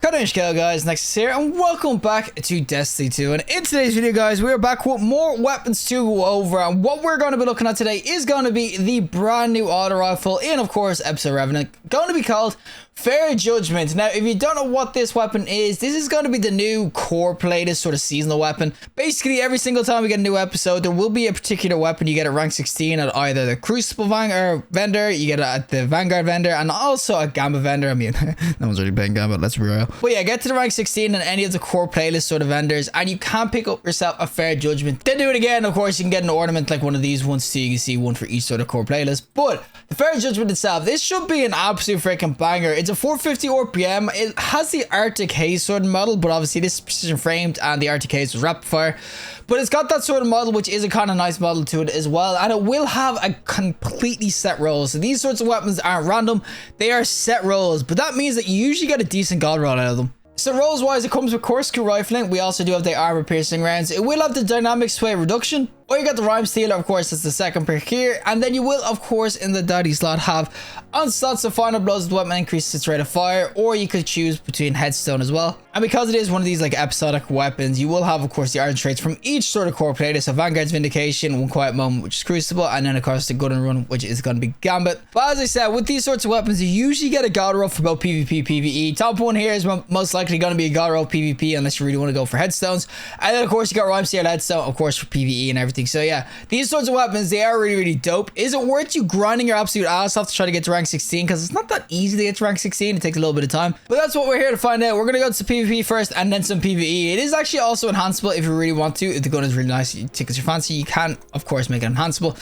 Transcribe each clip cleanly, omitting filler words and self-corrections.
Cutting-edge kill, guys. Nexas here, and welcome back to Destiny 2. And in today's video, guys, we're back with more weapons to go over. And what we're going to be looking at today is going to be the brand new auto rifle in, of course, epsidoe revenant, going to be called Fair Judgment. Now, if you don't know what this weapon is, this is going to be the new core plated sort of seasonal weapon. Basically, every single time we get a new episode, there will be a particular weapon you get at rank 16 at either the Crucible vendor, you get it at the Vanguard vendor, and also a Gambit vendor. I mean, no one's really playing Gambit, let's be real. But yeah, get to the rank 16 and any of the core playlist sort of vendors, and you can pick up yourself a Fair Judgment. Then do it again, of course, you can get an ornament like one of these ones, so you can see one for each sort of core playlist. But the Fair Judgment itself, this should be an absolute freaking banger. It's a 450 RPM. It has the Arctic Haze sort of model, but obviously this is precision framed and the Arctic Haze was rapid fire. But it's got that sort of model, which is a kind of nice model to it as well. And it will have a completely set roll. So these sorts of weapons aren't random. They are set rolls. But that means that you usually get a decent god roll out of them. So rolls wise, it comes with corkscrew rifling. We also do have the armor piercing rounds. It will have the dynamic sway reduction. Or you got the rhyme stealer, of course, that's the second perk here. And then you will, of course, in the daddy slot have onslaught, so final blows of the weapon increases its rate of fire. Or you could choose between headstone as well. And because it is one of these like episodic weapons, you will have, of course, the iron traits from each sort of core playlist. So Vanguard's Vindication, One Quiet Moment, which is Crucible, and then of course the Gun and Run, which is going to be Gambit. But as I said, with these sorts of weapons, you usually get a god roll for both PvP, PvE. Top one here is most likely going to be a god roll PvP unless you really want to go for headstones. And then of course you got Rhyme Stealer headstone, of course, for PvE and everything. So yeah, these sorts of weapons, they are really, really dope. Is it worth you grinding your absolute ass off to try to get to rank 16? Because it's not that easy to get to rank 16. It takes a little bit of time. But that's what we're here to find out. We're going to go to PvP first and then some PvE. It is actually also enhanceable if you really want to. If the gun is really nice, you tickles your fancy, you can, of course, make it enhanceable.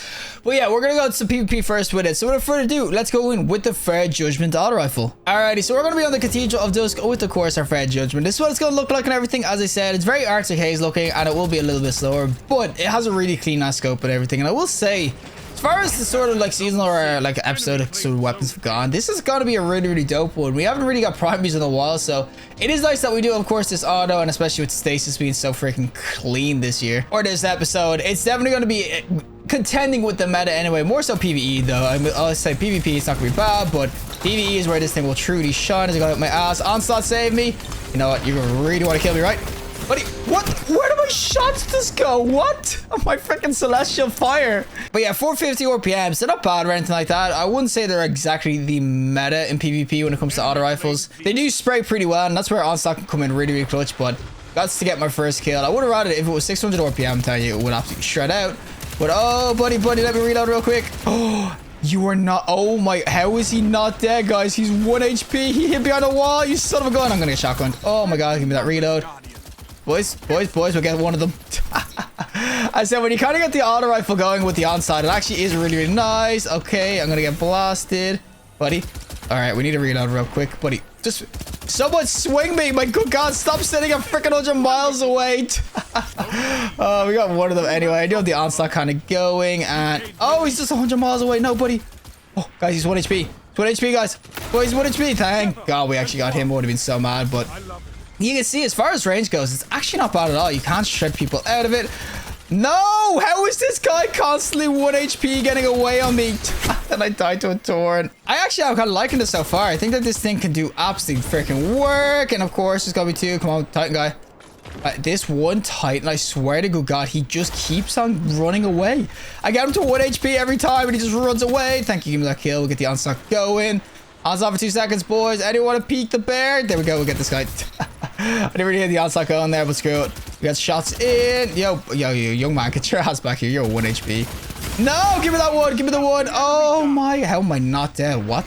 But yeah, we're going to go to some PvP first with it. So without further ado, let's go in with the Fair Judgment auto rifle. Alrighty, so we're going to be on the Cathedral of Dusk with, of course, our Fair Judgment. This is what it's going to look like and everything. As I said, it's very Arctic Haze looking and it will be a little bit slower, but it has a really clean ass scope and everything. And I will say, as far as the sort of like seasonal or like episodic sort of weapons have gone, this is going to be a really, really dope one. We haven't really got primaries in a while, so it is nice that we do, of course, this auto, and especially with stasis being so freaking clean this year, or this episode. It's definitely going to be contending with the meta anyway, more so PvE though. I'll say PvP is not going to be bad, but PvE is where this thing will truly shine. As I got out my ass. Onslaught saved me. You know what? You really want to kill me, right? Buddy, what? Where do my shots just go? What? Oh, my freaking celestial fire. But yeah, 450 RPMs, they're not bad or anything like that. I wouldn't say they're exactly the meta in PvP when it comes to auto rifles. They do spray pretty well, and that's where onslaught can come in really, really clutch. But got to get my first kill. I would have rather if it was 600 RPM, I'm telling you, it would absolutely shred out. But oh, buddy, let me reload real quick. Oh, you are not. Oh my, how is he not dead, guys? He's 1 HP. He hit behind the wall. You son of a gun. I'm gonna get shotgunned. Oh my god, give me that reload. Boys, we'll get one of them. I said, when you kind of get the auto rifle going with the onside, it actually is really, really nice. Okay, I'm going to get blasted. Buddy. All right, we need to reload real quick. Buddy, just someone swing me. My good God, stop sitting a freaking 100 miles away. Oh, we got one of them anyway. I do have the onslaught kind of going. And oh, he's just 100 miles away. No, buddy. Oh, guys, he's 1 HP. 1 HP, guys. Boys, 1 HP. Thank God we actually got him. I would have been so mad, but you can see as far as range goes, it's actually not bad at all. You can't shred people out of it. No! How is this guy constantly 1 HP getting away on me? And I died to a torrent. I actually am kind of liking this so far. I think that this thing can do absolute freaking work. And of course, there's gonna be two. Come on, Titan guy. This one Titan, I swear to good God, he just keeps on running away. I get him to 1 HP every time and he just runs away. Thank you, give me that kill. We'll get the onslaught going. Onslaught for 2 seconds, boys. Anyone want to peek the bear? There we go. We'll get this guy. I didn't really hear the onslaught going there, but screw it. We got shots in. Yo, young man, get your ass back here. You're 1 HP. No, give me that one. Give me the one. Oh my, how am I not dead? What?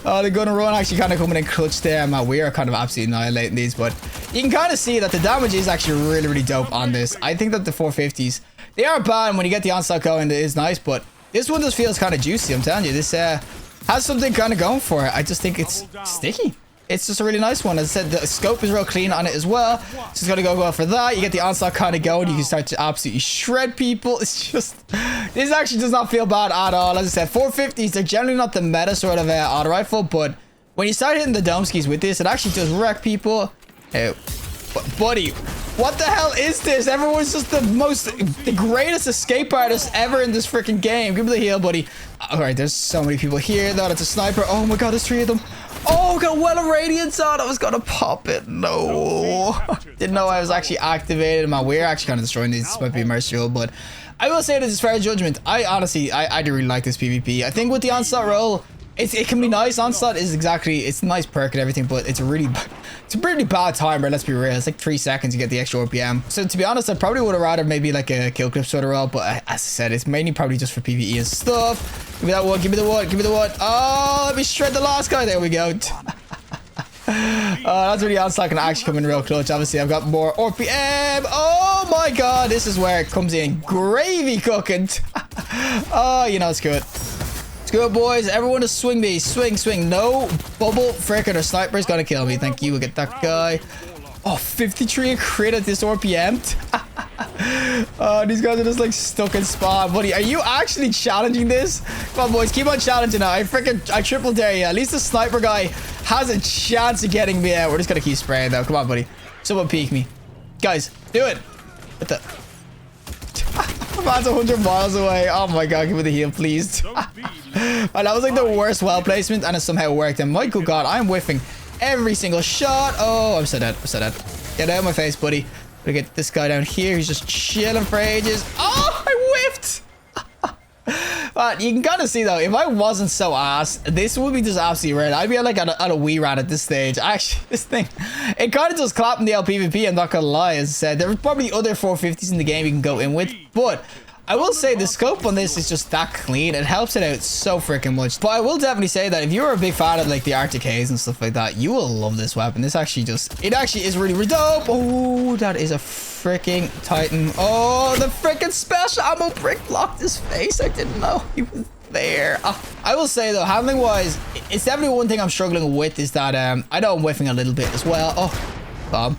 Oh, the gun and run actually kind of coming in clutch there, man. We are kind of absolutely annihilating these, but you can kind of see that the damage is actually really, really dope on this. I think that the 450s, they are bad, and when you get the onslaught going, it is nice, but this one just feels kind of juicy. I'm telling you, this has something kind of going for it. I just think it's sticky. It's just a really nice one. As I said, the scope is real clean on it as well. Just gotta go for that. You get the onslaught kind of going. You can start to absolutely shred people. It's just, this actually does not feel bad at all. As I said, 450s, they're generally not the meta sort of auto rifle, but when you start hitting the dome skis with this, it actually does wreck people. Hey, buddy, what the hell is this? Everyone's just the greatest escape artist ever in this freaking game. Give me the heal, buddy. All right, there's so many people here though. That's a sniper. Oh my God, there's 3 of them. Oh, got no, well, a radiance on. I was gonna pop it. No. Didn't know I was actually activated. Man, we're actually kind of destroying these. This might be merciful, but I will say this is fair judgment. I honestly, I do really like this PvP. I think with the onslaught role, it can be nice. Onslaught is exactly, it's a nice perk and everything, but it's a pretty bad timer. Let's be real. It's like 3 seconds you get the extra RPM. So to be honest, I probably would have rather maybe like a kill clip sort of role, but as I said, it's mainly probably just for PvE and stuff. Give me that one. Give me the one. Give me the one. Oh, let me shred the last guy. There we go. That's where the onslaught can actually come in real clutch. Obviously, I've got more RPM. Oh my god, this is where it comes in gravy cooking. Oh, you know, it's good. It's good, boys. Everyone just swing me. Swing, swing. No bubble frickin' or sniper is gonna kill me. Thank you. We'll get that guy. Oh, 53 crit at this RPM. Oh, these guys are just like stuck in spawn. Buddy, are you actually challenging this? Come on, boys. Keep on challenging now. I triple dare you. At least the sniper guy has a chance of getting me out. We're just gonna keep spraying though. Come on, buddy. Someone peek me. Guys, do it. What the? Man's 100 miles away. Oh my god, give me the heal, please. That was like the worst well placement, and it somehow worked. And my good god, I'm whiffing every single shot. Oh, I'm so dead. I'm so dead. Get out of my face, buddy. Gonna get this guy down here. He's just chilling for ages. Oh, I whiffed. But you can kind of see though, if I wasn't so ass, this would be just absolutely red. I'd be like on a wee rat at this stage. Actually, this thing, it kind of just clapped in the LPVP. I'm not gonna lie. As I said, there's probably other 450s in the game you can go in with, but I will say the scope on this is just that clean. It helps it out so freaking much. But I will definitely say that if you're a big fan of like the Arctic Haze and stuff like that, you will love this weapon. This actually just, it actually is really, really dope. Oh, that is a freaking Titan. Oh, the freaking special ammo brick blocked his face. I didn't know he was there. I will say though, handling wise, it's definitely one thing I'm struggling with is that I know I'm whiffing a little bit as well. Oh, bomb.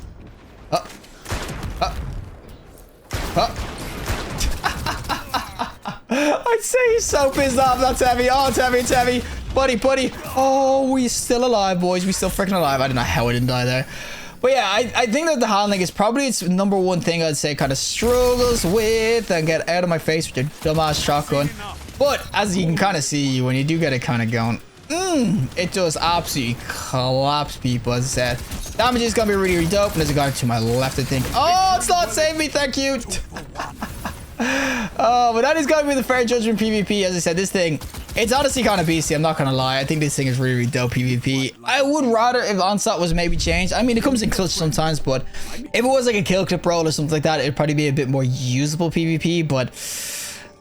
I'd say he's so pissed off. That's heavy. Oh, it's heavy. It's heavy. Buddy, buddy. Oh, we're still alive, boys. We're still freaking alive. I don't know how I didn't die there. But yeah, I think that the handling is probably its number one thing I'd say kind of struggles with and get out of my face with your dumbass shotgun. But as you can kind of see, when you do get it kind of going, it does absolutely collapse people, as I said. Damage is going to be really, really dope. And there's a guy to my left, I think. Oh, it's not saving me. Thank you. Oh, but that is going to be the fair judgment PvP. As I said, this thing, it's honestly kind of beastly. I'm not going to lie. I think this thing is really, really dope PvP. I would rather if onslaught was maybe changed. I mean, it comes in clutch sometimes, but if it was like a kill clip roll or something like that, it'd probably be a bit more usable PvP. But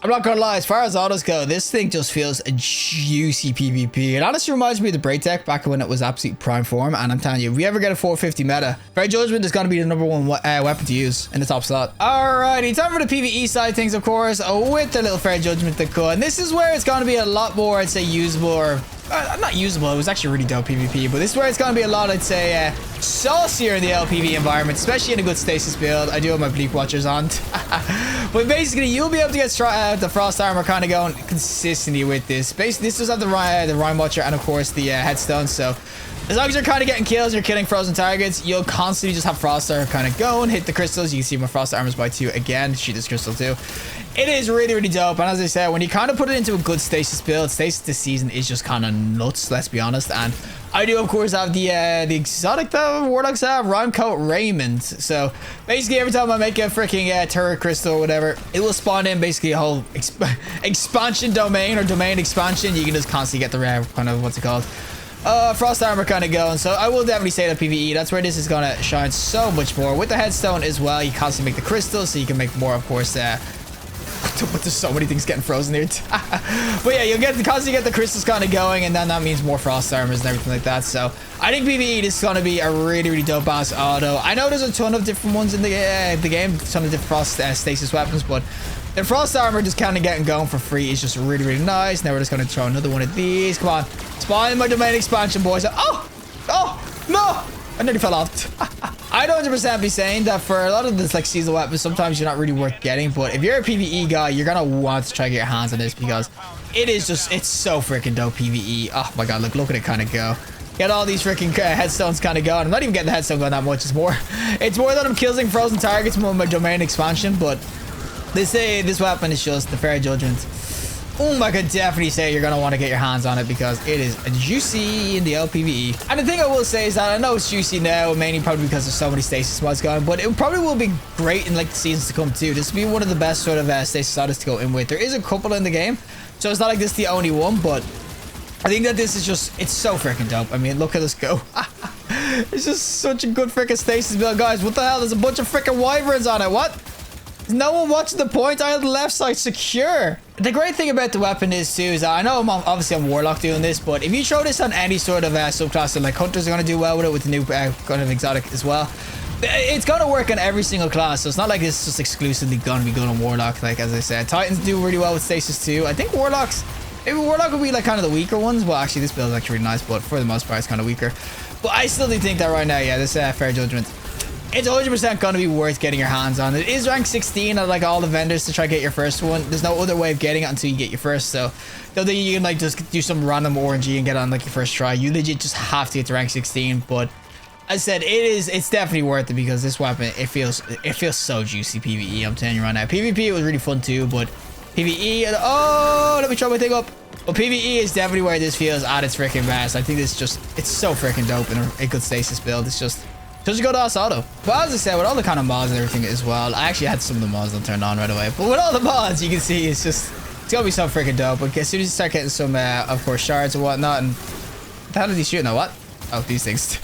I'm not gonna lie, as far as autos go, this thing just feels a juicy PvP. It honestly reminds me of the Break Deck back when it was absolute prime form. And I'm telling you, if we ever get a 450 meta, Fair Judgment is gonna be the number one weapon to use in the top slot. Alrighty, time for the PvE side of things, of course, with the little Fair Judgment that could. And this is where it's gonna be a lot more, I'd say, usable or not usable. It was actually really dope PvP, but this is where it's gonna be a lot, I'd say, saucier in the LPV environment, especially in a good stasis build. I do have my Bleak Watchers on. But basically, you'll be able to get the Frost Armor kind of going consistently with this. Basically, this does have the Rime Watcher and, of course, the Headstone. So, as long as you're kind of getting kills and you're killing frozen targets, you'll constantly just have Frost Armor kind of going, hit the crystals. You can see my Frost Armor's by 2 again. Shoot this crystal too. It is really, really dope. And as I said, when you kind of put it into a good stasis build, stasis this season is just kind of nuts, let's be honest. And I do, of course, have the exotic that Warlocks have, Rime Coat Raymond. So basically, every time I make a freaking turret crystal or whatever, it will spawn in basically a whole expansion domain or domain expansion. You can just constantly get the rare kind of, what's it called? Frost Armor kind of going. So I will definitely say that PvE, that's where this is going to shine so much more. With the Headstone as well, you constantly make the crystals, so you can make more, of course, but there's so many things getting frozen here. But yeah, you'll constantly get the crystals kind of going, and then that means more Frost Armors and everything like that. So I think PvE, this is going to be a really, really dope ass auto. I know there's a ton of different ones in the game, a ton of different Frost stasis weapons, but the Frost Armor just kind of getting going for free is just really, really nice. Now we're just going to throw another one of these. Come on, spawn in my domain expansion, boys. Oh no, I nearly fell off. I'd 100% be saying that for a lot of this like seasonal weapons, sometimes you're not really worth getting, but if you're a PvE guy, you're gonna want to try to get your hands on this because it is just, it's so freaking dope PvE. Oh my god, look at it kind of go. Get all these freaking headstones kind of going. I'm not even getting the headstone going that much. It's more that I'm killing frozen targets more my domain expansion, but they say this weapon is just the Fair Judgment. I could definitely say you're going to want to get your hands on it because it is juicy in the LPVE. And the thing I will say is that I know it's juicy now, mainly probably because there's so many stasis mods going, but it probably will be great in like the seasons to come too. This will be one of the best sort of stasis mods to go in with. There is a couple in the game, so it's not like this is the only one, but I think that this is just, it's so freaking dope. I mean, look at this go. It's just such a good freaking stasis build, guys. What the hell? There's a bunch of freaking wyverns on it. What? Is no one watching the point? I had the left side secure. The great thing about the weapon is too, is that I know obviously I'm Warlock doing this, but if you throw this on any sort of subclass, like Hunters are going to do well with it with the new kind of exotic as well. It's going to work on every single class, so it's not like it's just exclusively going to be good on Warlock. Like, as I said, Titans do really well with stasis too. I think Warlocks, maybe Warlock would be like kind of the weaker ones. Well, actually, this build is actually really nice, but for the most part, it's kind of weaker. But I still do think that right now, yeah, this Fair Judgment, it's 100% going to be worth getting your hands on. It is rank 16 at like all the vendors to try to get your first one. There's no other way of getting it until you get your first. So don't think you can like just do some random RNG and get on like your first try. You legit just have to get to rank 16. But as I said, it's definitely worth it because this weapon, it feels so juicy PvE. I'm telling you right now. PvP it was really fun too, but PvE, oh, let me try my thing up. But PvE is definitely where this feels at its freaking best. I think it's so freaking dope in a good stasis build. It's just go to us auto. But as I said, with all the kind of mods and everything as well, I actually had some of the mods that turned on right away. But with all the mods, you can see it's gonna be so freaking dope. But as soon as you start getting some, of course, shards and whatnot, and what the hell are these shooting at? What? Oh, these things.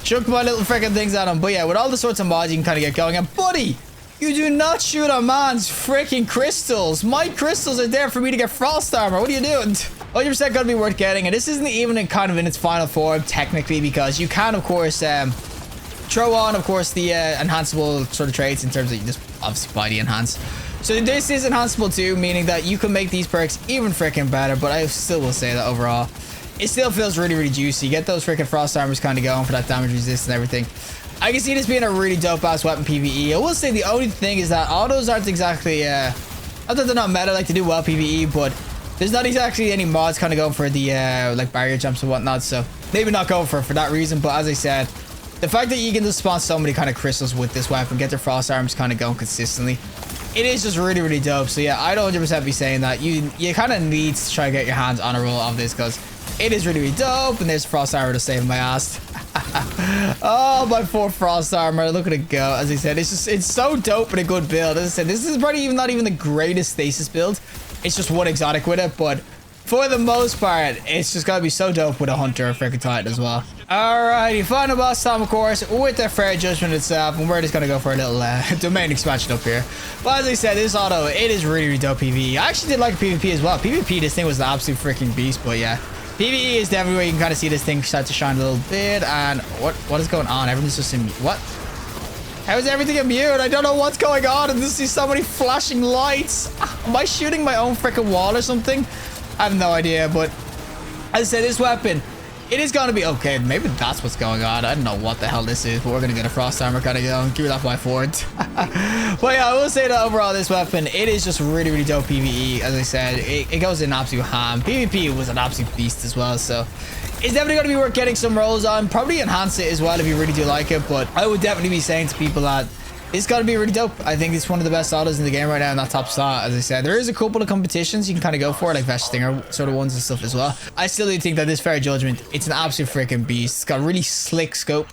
Chuck my little freaking things at them. But yeah, with all the sorts of mods, you can kind of get going. And buddy, you do not shoot a man's freaking crystals. My crystals are there for me to get frost armor. What are you doing? 100% gonna be worth getting. And this isn't even in its final form technically, because you can, of course, throw on, of course, the enhanceable sort of traits in terms of you just obviously buy the enhance. So this is enhanceable too, meaning that you can make these perks even freaking better. But I still will say that overall, it still feels really, really juicy. Get those freaking frost armors kind of going for that damage resist and everything. I can see this being a really dope ass weapon PvE. I will say the only thing is that autos aren't exactly, not that they're not meta, like they do well PvE, but there's not exactly any mods kind of going for the like barrier jumps and whatnot. So maybe not going for that reason. But as I said, the fact that you can just spawn so many kind of crystals with this weapon, get their frost arms kind of going consistently, it is just really, really dope. So yeah, I'd 100% be saying that you kind of need to try to get your hands on a roll of this because it is really, really dope. And there's frost armor to save my ass. Oh, my 4 frost armor. Look at it go. As I said, it's so dope and a good build. As I said, this is probably not even the greatest stasis build. It's just one exotic with it, but for the most part, it's just gotta be so dope with a hunter or freaking titan as well. Alrighty, final boss time, of course, with the Fair Judgment itself, and we're just gonna go for a little domain expansion up here. But as I said, this auto, it is really, really dope PvE. I actually did like PvP as well. PvP, this thing was an absolute freaking beast, but yeah. PvE is definitely where you can kind of see this thing start to shine a little bit. And what is going on? Everything's just in what? How is everything immune? I don't know what's going on. And just see so many flashing lights. Am I shooting my own freaking wall or something? I have no idea. But as I said, this weapon, it is going to be okay. Maybe that's what's going on. I don't know what the hell this is, but we're going to get a frost armor kind of going. Give me that by forward. But yeah, I will say that overall, this weapon, it is just really, really dope PvE. As I said, it goes in absolute ham. PvP was an absolute beast as well. So it's definitely going to be worth getting some rolls on. Probably enhance it as well if you really do like it. But I would definitely be saying to people that it's got to be really dope. I think it's one of the best autos in the game right now in that top slot. As I said, there is a couple of competitions you can kind of go for, like Vesh Stinger sort of ones and stuff as well. I still do think that this Fair Judgment, it's an absolute freaking beast. It's got a really slick scope,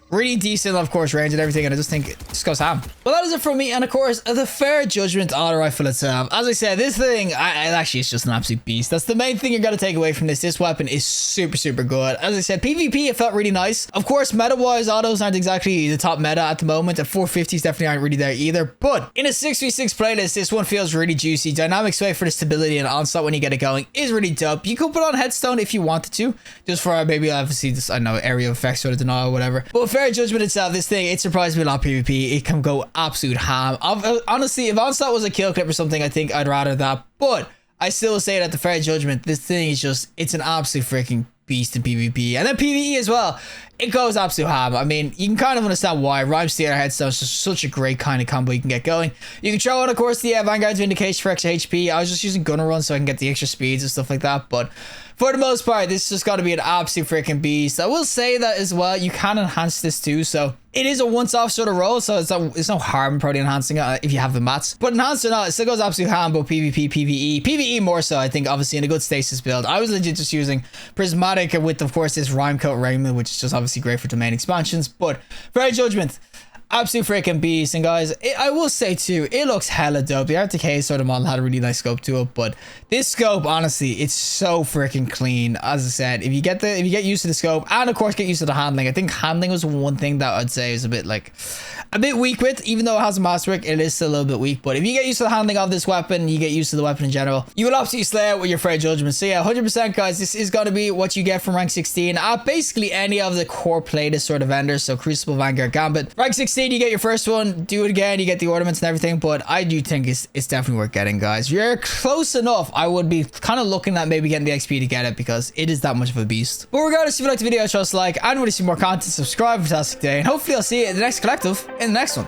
really decent, of course, range and everything, and I just think it just goes ham. Well, that is it from me, and of course, the Fair Judgment auto rifle itself. As I said, this thing, actually, it's just an absolute beast. That's the main thing you're going to take away from this. This weapon is super, super good. As I said, PvP, it felt really nice. Of course, meta-wise, autos aren't exactly the top meta at the moment, and 450s definitely aren't really there either, but in a 6v6 playlist, this one feels really juicy. Dynamic sway for the stability and onslaught when you get it going is really dope. You could put on Headstone if you wanted to, just for maybe, obviously, this, I don't know, area of effects sort of denial or whatever. But Fair Judgment itself, this thing, it surprised me a lot PvP. It can go absolute ham. Honestly, if onslaught was a kill clip or something, I think I'd rather that. But I still will say that the Fair Judgment, this thing is just, it's an absolute freaking beast in PvP. And then PvE as well, it goes absolute ham. I mean, you can kind of understand why. Rhyme Stealer Headstone is just such a great kind of combo you can get going. You can throw on, of course, the Vanguard's Vindication for extra HP. I was just using Gunner Run so I can get the extra speeds and stuff like that. But for the most part, this is just got to be an absolute freaking beast. I will say that as well, you can enhance this too, so it is a once-off sort of roll, so it's no harm probably enhancing it if you have the mats. But enhanced or not, it still goes absolute ham, both PvP, PvE. PvE more so, I think, obviously, in a good stasis build. I was legit just using Prismatic with, of course, this Rhymecoat Raiment, which is just obviously great for domain expansions. But for Judgment, absolute freaking beast. And guys, I will say too, it looks hella dope. The RTK sort of model had a really nice scope to it, but this scope, honestly, it's so freaking clean. As I said, if you get used to the scope, and of course get used to the handling. I think handling was one thing that I'd say is a bit weak with, even though it has a masterwork, it is still a little bit weak. But if you get used to the handling of this weapon, you get used to the weapon in general, you will absolutely slay out with your Fray Judgment. So yeah, 100% guys, this is going to be what you get from rank 16 at basically any of the core playlist sort of vendors. So Crucible, Vanguard, Gambit. Rank 16, you get your first one, do it again, you get the ornaments and everything, but I do think it's definitely worth getting, guys. If you're close enough, I would be kind of looking at maybe getting the XP to get it, because it is that much of a beast. But regardless, if you like the video, trust like, and want to see more content, subscribe. Fantastic day, and hopefully I'll see you in the next collective in the next one.